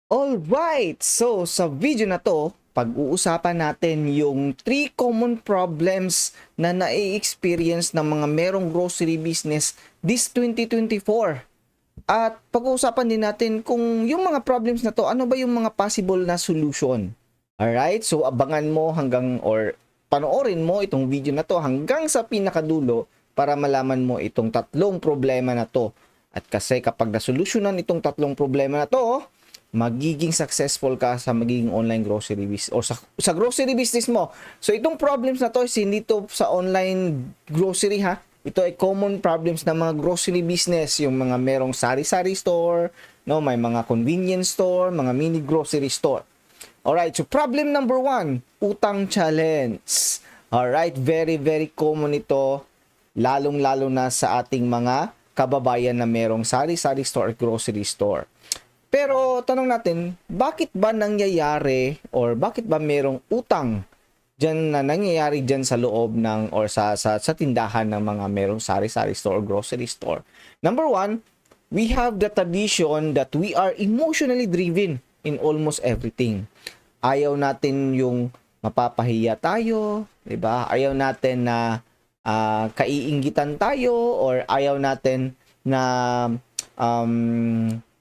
Alright! So, sa video na to, pag-uusapan natin yung 3 common problems na nai-experience ng mga merong grocery business this 2024. At pag-uusapan din natin kung yung mga problems na to, ano ba yung mga possible na solution. Alright? So, abangan mo hanggang or panoorin mo itong video na to hanggang sa pinakadulo para malaman mo itong tatlong problema na to. At kasi kapag nasolusyonan itong tatlong problema na to, magiging successful ka sa magiging online grocery business or sa grocery business mo. So itong problems na to is hindi to sa online grocery ha. Ito ay common problems ng mga grocery business, yung mga merong sari-sari store, no, may mga convenience store, mga mini grocery store. Alright, so problem number 1, utang challenge. Alright, very very common ito, lalong-lalo na sa ating mga kababayan na merong sari-sari store at grocery store. Pero tanong natin, bakit ba nangyayari or bakit ba merong utang diyan na nangyayari diyan sa loob ng or sa tindahan ng mga merong sari-sari store or grocery store? Number 1, we have the tradition that we are emotionally driven in almost everything. Ayaw natin yung mapapahiya tayo, 'di ba? Ayaw natin na kaiinggitan tayo or ayaw natin na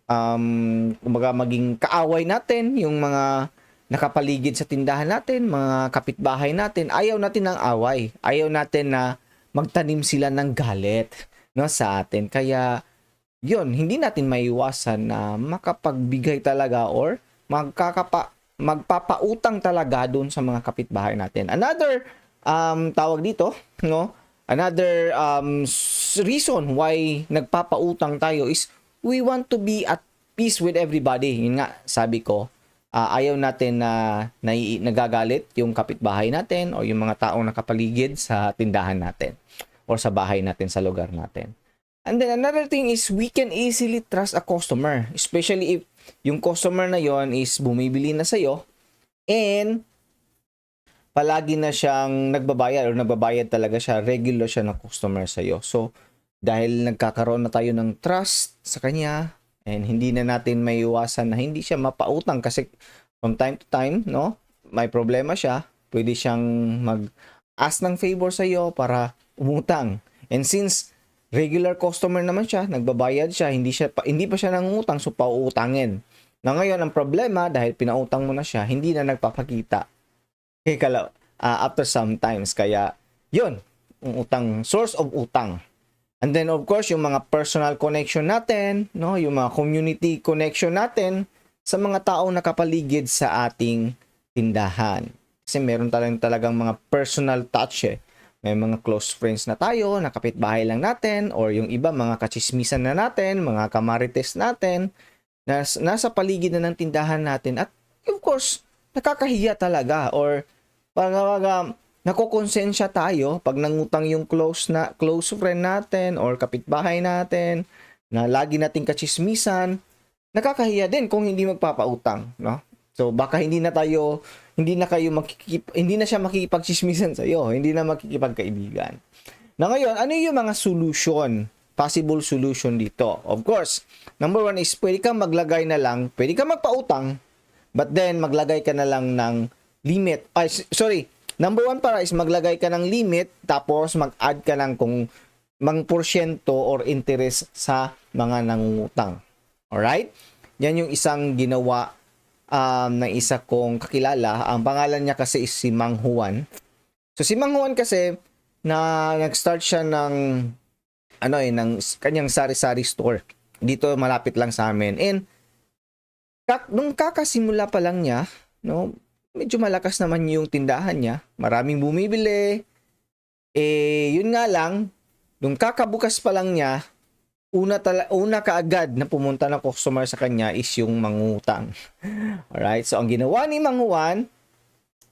kumbaga maging kaaway natin yung mga nakapaligid sa tindahan natin, mga kapitbahay natin. Ayaw natin ng away. Ayaw natin na magtanim sila ng galit, no, sa atin. Kaya yun, hindi natin maiwasan na makapagbigay talaga or magpapautang talaga doon sa mga kapitbahay natin. Another tawag dito, no? Another reason why nagpapautang tayo is we want to be at peace with everybody. Yun nga, sabi ko, ayaw natin na nagagalit yung kapitbahay natin o yung mga taong nakapaligid sa tindahan natin or sa bahay natin, sa lugar natin. And then another thing is we can easily trust a customer, especially if yung customer na yon is bumibili na sa'yo and palagi na siyang nagbabayad or nagbabayad talaga siya, regular siya ng customer sa'yo. So, dahil nagkakaroon na tayo ng trust sa kanya and hindi na natin maiiwasan na hindi siya mapautang kasi from time to time, no, may problema siya, pwede siyang mag-ask ng favor sa iyo para umutang. And since regular customer naman siya, nagbabayad siya, hindi pa siya nangungutang, so pauutangin. Na ngayon ang problema dahil pinautang mo na siya, hindi na nagpapakita. After sometimes, kaya yun, utang, source of utang. And then of course, yung mga personal connection natin, no, yung mga community connection natin sa mga taong nakapaligid sa ating tindahan. Kasi meron talagang mga personal touch eh. May mga close friends na tayo, nakapitbahay lang natin, or yung iba mga kachismisan na natin, mga kamarites natin, na nasa paligid na ng tindahan natin. At of course, nakakahiya talaga or nakokonsensya tayo pag nangutang yung close friend natin or kapitbahay natin na lagi nating kachismisan, nakakahiya din kung hindi magpapautang, no? So baka hindi na siya makikipagchismisan sa iyo, hindi na makikipagkaibigan. Na ngayon, ano yung mga solution, possible solution dito? Of course, number 1 is pwede kang magpautang, but then maglagay ka na lang ng limit. Number 1 para is maglagay ka ng limit tapos mag-add ka lang kung mang porsyento or interest sa mga nangungutang. Alright? Yan yung isang ginawa ng isa kong kakilala. Ang pangalan niya kasi is si Mang Juan. So si Mang Juan kasi nag-start siya ng ng kanyang sari-sari store. Dito malapit lang sa amin. And nung kakasimula pa lang niya, no, medyo malakas naman yung tindahan niya. Maraming bumibili. Yun nga lang, nung kakabukas pa lang niya, una kaagad na pumunta ng customer sa kanya is yung mangutang. Alright, so ang ginawa ni Mang Juan,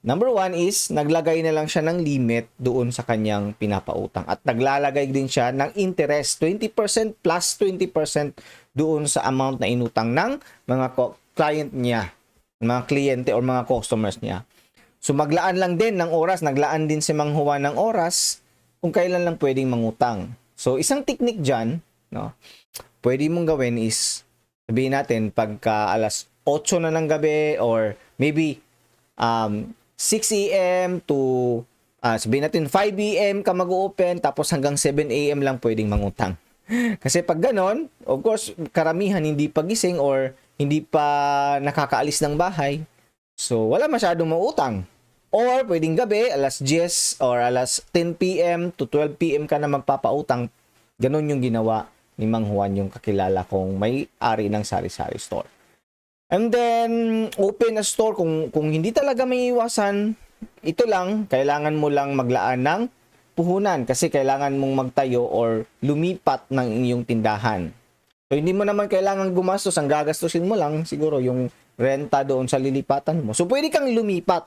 number 1 is naglagay na lang siya ng limit doon sa kanyang pinapautang. At naglalagay din siya ng interest, 20% plus 20% doon sa amount na inutang ng mga client niya, mga kliyente or mga customers niya. So maglaan lang din ng oras, naglaan din si Mang Juan ng oras kung kailan lang pwedeng mangutang. So isang technique diyan, no, pwede mong gawin is sabihin natin pagka 8 na ng gabi or maybe 6 a.m. to sabihin natin 5 a.m. ka mag-open tapos hanggang 7 a.m. lang pwedeng mangutang. Kasi pag ganon, of course, karamihan hindi pa gising or hindi pa nakakaalis ng bahay. So, wala masyadong mautang. Or pwedeng gabi, alas 10 or alas 10 p.m. to 12 p.m. ka na magpapautang. Ganon yung ginawa ni Mang Juan, yung kakilala kong may-ari ng sari-sari store. And then, open a store kung hindi talaga may iwasan, ito lang, kailangan mo lang maglaan ng puhunan kasi kailangan mong magtayo or lumipat ng inyong tindahan. So, hindi mo naman kailangan gumastos. Ang gagastusin mo lang siguro yung renta doon sa lilipatan mo. So, pwede kang lumipat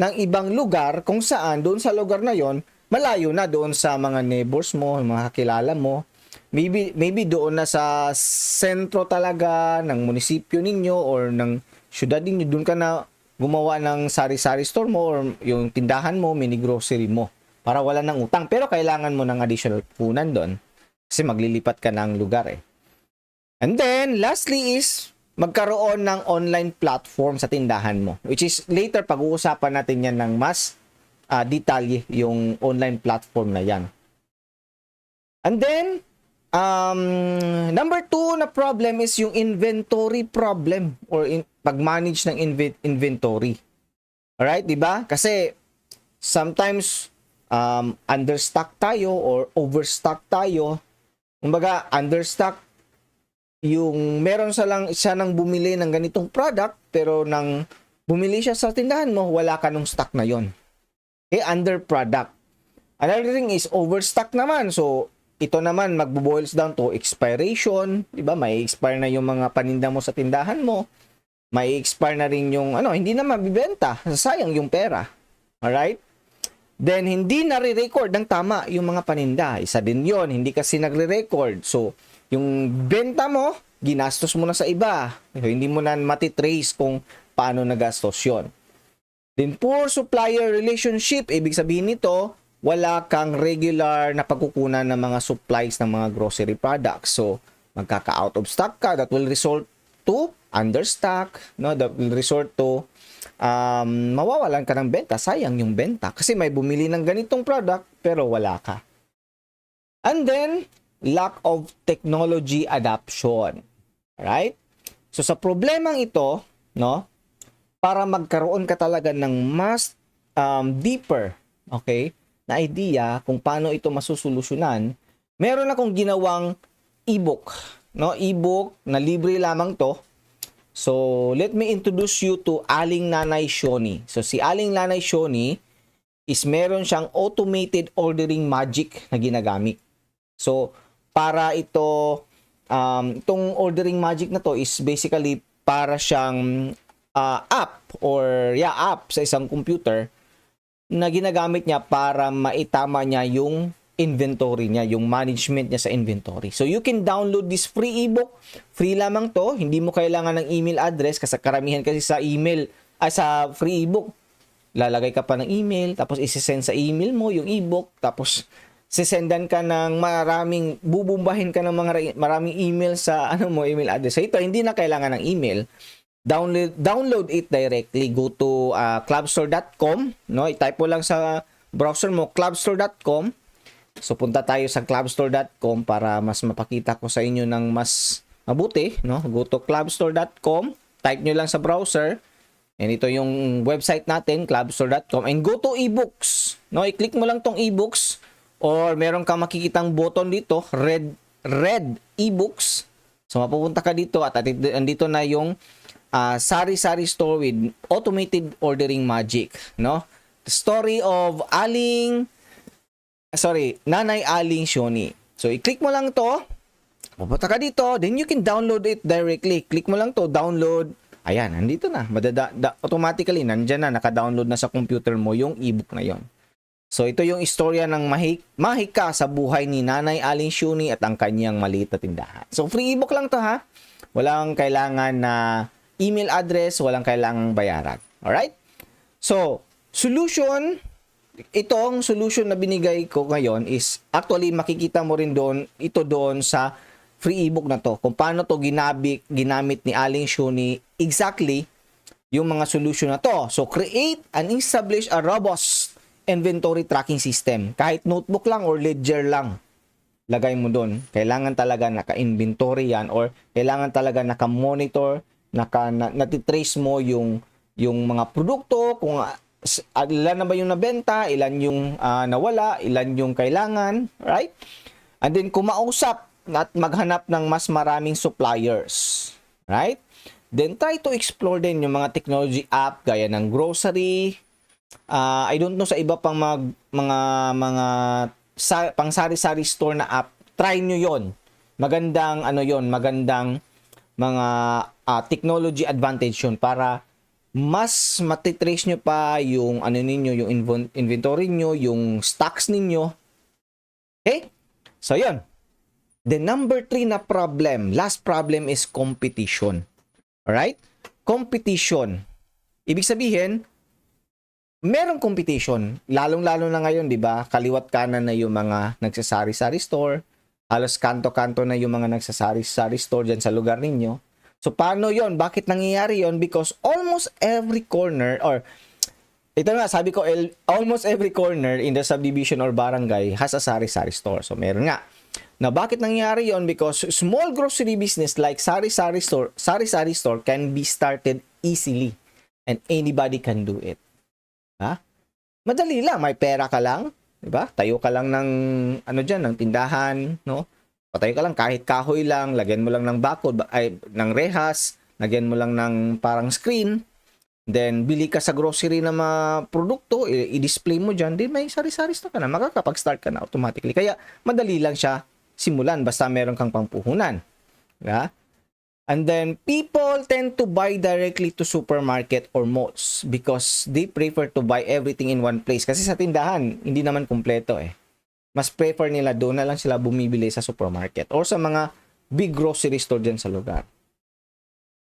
ng ibang lugar kung saan doon sa lugar na yon malayo na doon sa mga neighbors mo, mga kakilala mo. Maybe doon na sa sentro talaga ng munisipyo ninyo or ng syudad ninyo, doon ka na gumawa ng sari-sari store mo or yung tindahan mo, mini grocery mo para wala ng utang. Pero kailangan mo ng additional punan doon kasi maglilipat ka ng lugar eh. And then, lastly is magkaroon ng online platform sa tindahan mo, which is later pag-uusapan natin yan ng mas detalye yung online platform na yan. And then, number 2 na problem is yung inventory problem or pag-manage ng inventory. Alright, di ba? Kasi sometimes understock tayo or overstock tayo. Kumbaga, understock yung meron siya nang bumili ng ganitong product pero nang bumili siya sa tindahan mo, wala ka nung stock na yon. Okay, under product. Another thing is overstock naman. So, ito naman magbo-boils down to expiration, 'di ba? May expire na yung mga paninda mo sa tindahan mo. May expire na rin yung hindi na mabibenta. Sayang yung pera. Alright? Then hindi na re-record ng tama yung mga paninda. Isa din 'yon, hindi kasi nagre-record. So, yung benta mo, ginastos mo na sa iba. So, hindi mo na matitrace kung paano nagastos yun. Then, poor supplier relationship. Ibig sabihin nito, wala kang regular na pagkukunan ng mga supplies ng mga grocery products. So, magkaka-out of stock ka. That will result to understock. No? That will result to mawawalan ka ng benta. Sayang yung benta. Kasi may bumili ng ganitong product, pero wala ka. And then, lack of technology adoption. Right? So sa problemang ito, no, para magkaroon ka talaga ng mas deeper, okay, na idea kung paano ito masusolusyonan, meron akong ginawang ebook, no, ebook na libre lamang to. So let me introduce you to Aling Nanay Shoni. So si Aling Nanay Shoni is meron siyang automated ordering magic na ginagamit. So para ito, itong ordering magic na to is basically para siyang app sa isang computer na ginagamit niya para maitama niya yung inventory niya, yung management niya sa inventory. So you can download this free ebook. Free lamang to, hindi mo kailangan ng email address kasi karamihan kasi sa sa free ebook, lalagay ka pa ng email, tapos isi-send sa email mo yung ebook, tapos sisendan ka ng bubumbahin ka ng maraming email sa email address. So ito, hindi na kailangan ng email. Download it directly. Go to clubstore.com, no? I-type mo lang sa browser mo clubstore.com. So punta tayo sa clubstore.com para mas mapakita ko sa inyo ng mas mabuti, no? Go to clubstore.com, type nyo lang sa browser. And ito yung website natin, clubstore.com, and go to ebooks. No, i-click mo lang tong ebooks. Or meron kang makikitang button dito, red ebooks. So mapupunta ka dito at andito na yung sari-sari store with automated ordering magic, no? The story of Nanay Aling Shoni. So i-click mo lang to. Pupunta ka dito, then you can download it directly. Click mo lang to, download. Ayan, nandito na. Automatically nandiyan na, naka-download na sa computer mo yung ebook na yon. So, ito yung istorya ng mahika sa buhay ni Nanay Aling Shoni at ang kanyang maliit na tindahan. So, free ebook lang to ha. Walang kailangan na email address, walang kailangang bayaran. Alright? So, itong solution na binigay ko ngayon is actually makikita mo rin doon sa free ebook na to. Kung paano to ginamit ni Aling Shuni exactly yung mga solution na to. So, create and establish a robust inventory tracking system. Kahit notebook lang or ledger lang, lagay mo doon. Kailangan talaga naka-inventory yan or kailangan talaga naka-monitor, natitrace mo yung mga produkto, kung ilan na ba yung nabenta, ilan yung nawala, ilan yung kailangan, right? And then kumausap at maghanap ng mas maraming suppliers, right? Then try to explore din yung mga technology app gaya ng grocery. I don't know sa iba pang pang sari-sari store na app. Try nyo yon. Magandang magandang mga technology advantage yun para mas matitrace nyo pa yung yung inventory nyo, yung stocks ninyo. Okay? So yun. The number 3 na problem, last problem is competition. Alright? Competition. Ibig sabihin, merong competition. Lalong-lalo na ngayon, di ba? Kaliwat kanan na yung mga nagsasari-sari store. Halos kanto-kanto na yung mga nagsasari-sari store dyan sa lugar ninyo. So, paano yon? Bakit nangyayari yon? Because almost every corner, or ito nga, sabi ko, almost every corner in the subdivision or barangay has a sari-sari store. So, meron nga. Na bakit nangyayari yon? Because small grocery business like sari-sari store can be started easily and anybody can do it. Ha? Madali lang, may pera ka lang, 'di ba? Tayo ka lang ng ng tindahan, no? Patayo ka lang kahit kahoy lang, lagyan mo lang ng ng rehas, lagyan mo lang ng parang screen. Then bili ka sa grocery ng mga produkto, i-display mo diyan, din may sari-sari store ka na, makakapag-start ka na automatically. Kaya madali lang siya simulan basta meron kang pampuhunan. Yeah? And then people tend to buy directly to supermarket or malls because they prefer to buy everything in one place. Kasi sa tindahan, hindi naman kumpleto eh. Mas prefer nila doon na lang sila bumibili sa supermarket or sa mga big grocery store dyan sa lugar.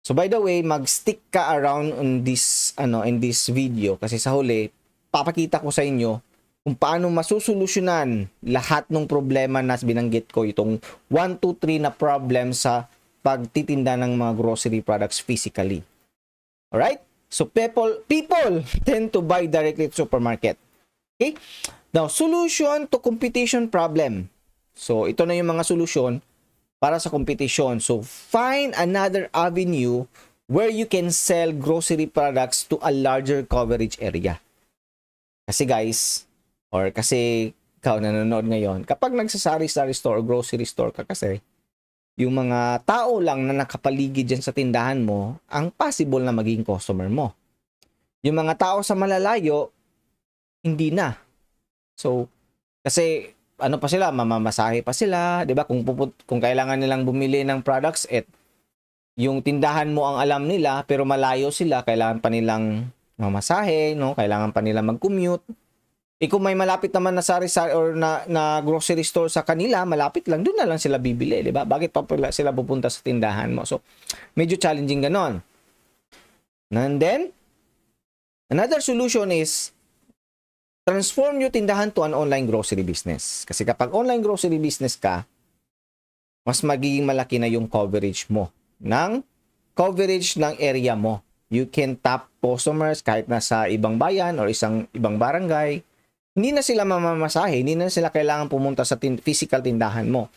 So by the way, mag-stick ka around in this video kasi sa huli, papakita ko sa inyo kung paano masusolusyonan lahat ng problema na binanggit ko, itong 1, 2, 3 na problem sa pagtitinda ng mga grocery products physically. Alright? So people tend to buy directly to supermarket. Okay? Now, solution to competition problem. So ito na yung mga solution para sa competition. So find another avenue where you can sell grocery products to a larger coverage area. Kasi guys, or kasi ikaw nanonood ngayon, kapag nagsasari-sari store o grocery store ka kasi, yung mga tao lang na nakapaligid dyan sa tindahan mo, ang possible na maging customer mo. Yung mga tao sa malalayo, hindi na. So, kasi ano pa sila, mamamasahe pa sila, 'di ba? Kung kailangan nilang bumili ng products yung tindahan mo ang alam nila pero malayo sila, kailangan pa nilang mamasahe, no? Kailangan pa nilang mag-commute. Kung may malapit naman na sari-sari or na grocery store sa kanila, malapit lang, doon na lang sila bibili, di ba? Bakit pa sila pupunta sa tindahan mo? So, medyo challenging ganon. And then, another solution is transform your tindahan to an online grocery business. Kasi kapag online grocery business ka, mas magiging malaki na yung coverage ng area mo. You can tap customers kahit nasa ibang bayan or ibang barangay. Hindi na sila mamamasahe, hindi na sila kailangan pumunta sa physical tindahan mo.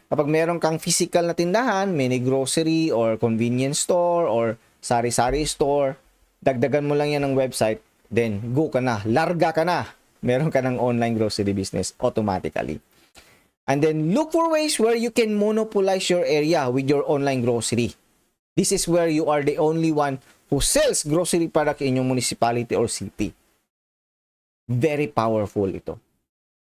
Kapag meron kang physical na tindahan, mini grocery or convenience store or sari-sari store, dagdagan mo lang yan ng website, then go ka na, larga ka na. Meron ka ng online grocery business automatically. And then look for ways where you can monopolize your area with your online grocery. This is where you are the only one who sells grocery product in your municipality or city. Very powerful ito.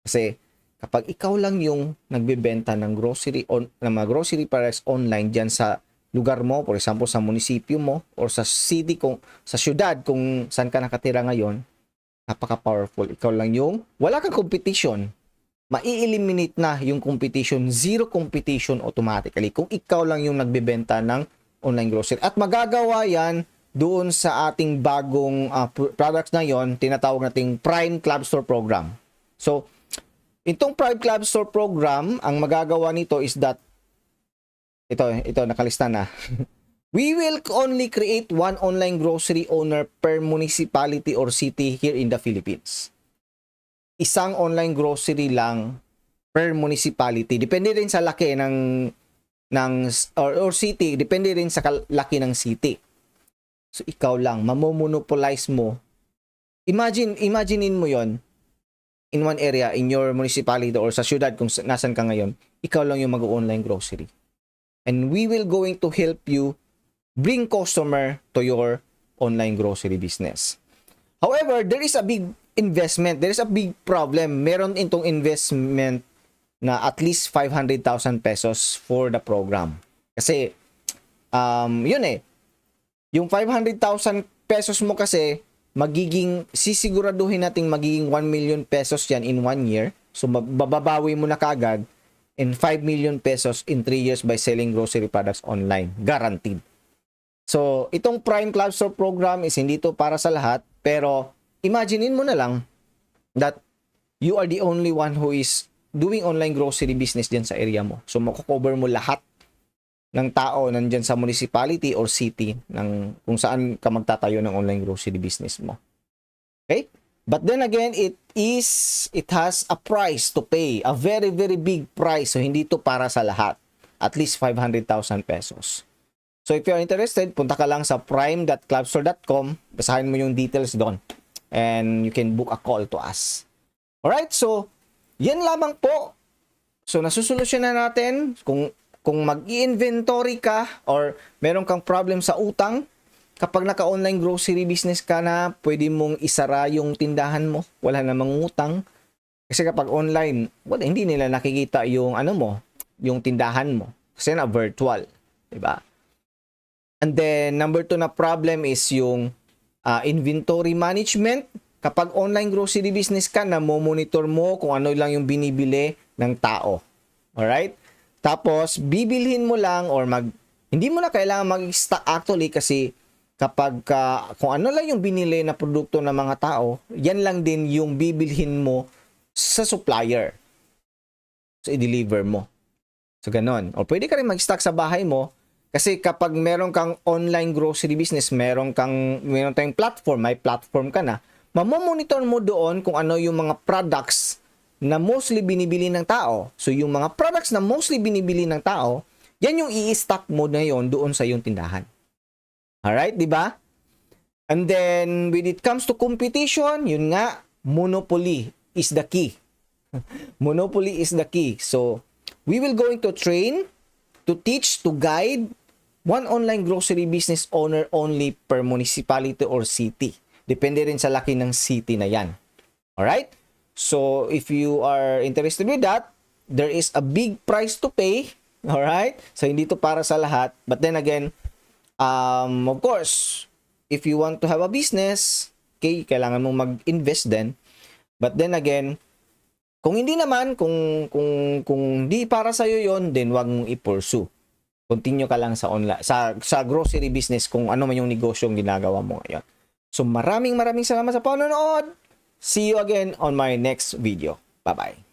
Kasi kapag ikaw lang yung nagbebenta ng mga grocery products online diyan sa lugar mo, for example sa munisipyo mo or sa city, sa syudad kung saan ka nakatira ngayon, napaka-powerful. Ikaw lang yung wala kang competition. Mai-eliminate na yung competition, zero competition automatically kung ikaw lang yung nagbebenta ng online grocery. At magagawa yan doon sa ating bagong products na yon, tinatawag nating Prime Club Store Program. So, itong Prime Club Store Program, ang magagawa nito is that ito nakalista na. We will only create one online grocery owner per municipality or city here in the Philippines. Isang online grocery lang per municipality. Depende rin sa laki or city, depende rin sa laki ng city. So ikaw lang, mamomonopolize mo. Imaginein mo 'yon in one area, in your municipality or sa syudad kung nasan ka ngayon, ikaw lang yung mag-online grocery. And we will going to help you bring customer to your online grocery business. However, there is a big investment. There is a big problem. Meron itong investment na at least 500,000 pesos for the program. Kasi, yun yung 500,000 pesos mo kasi, sisiguraduhin natin magiging 1 million pesos yan in 1 year. So, bababawi mo na kagad in 5 million pesos in 3 years by selling grocery products online. Guaranteed. So, itong Prime Club Store program is hindi to para sa lahat, pero imaginein mo na lang that you are the only one who is doing online grocery business dyan sa area mo. So, makukover mo lahat ng tao nandyan sa municipality or city ng kung saan ka magtatayo ng online grocery business mo. Okay? But then again, it has a price to pay. A very, very big price. So, hindi to para sa lahat. At least 500,000 pesos. So, if you're interested, punta ka lang sa prime.clubstore.com. Basahin mo yung details doon. And you can book a call to us. Alright? So, yan lamang po. So, nasusolusyonan natin kung mag-i-inventory ka or meron kang problem sa utang, kapag naka-online grocery business ka na, pwede mong isara yung tindahan mo. Wala namang utang. Kasi kapag online, hindi nila nakikita yung yung tindahan mo. Kasi na virtual. Diba? And then, number 2 na problem is yung inventory management. Kapag online grocery business ka, monitor mo kung ano lang yung binibili ng tao. Alright? Tapos, bibilhin mo lang or hindi mo na kailangan mag-stock actually kasi kapag kung ano lang yung binili na produkto ng mga tao, yan lang din yung bibilhin mo sa supplier. So, i-deliver mo. So, ganon. O pwede ka rin mag-stock sa bahay mo kasi kapag meron kang online grocery business, meron tayong platform, may platform ka na, mamomonitor mo doon kung ano yung mga products na mostly binibili ng tao. So, yung mga products na mostly binibili ng tao, yan yung i-stock mo na yon doon sa yung tindahan. Alright, di ba? And then, when it comes to competition, yun nga, monopoly is the key. Monopoly is the key. So, we will going to train, to teach, to guide one online grocery business owner only per municipality or city. Depende rin sa laki ng city na yan. Alright? So, if you are interested with that, there is a big price to pay. Alright? So, hindi to para sa lahat. But then again, of course, if you want to have a business, okay, kailangan mong mag-invest din. But then again, kung hindi naman, kung di para sa iyo yon, then wag mong i-pursue. Continue ka lang sa online, sa grocery business kung ano man yung negosyong ginagawa mo ngayon. So maraming salamat sa panonood. See you again on my next video. Bye-bye.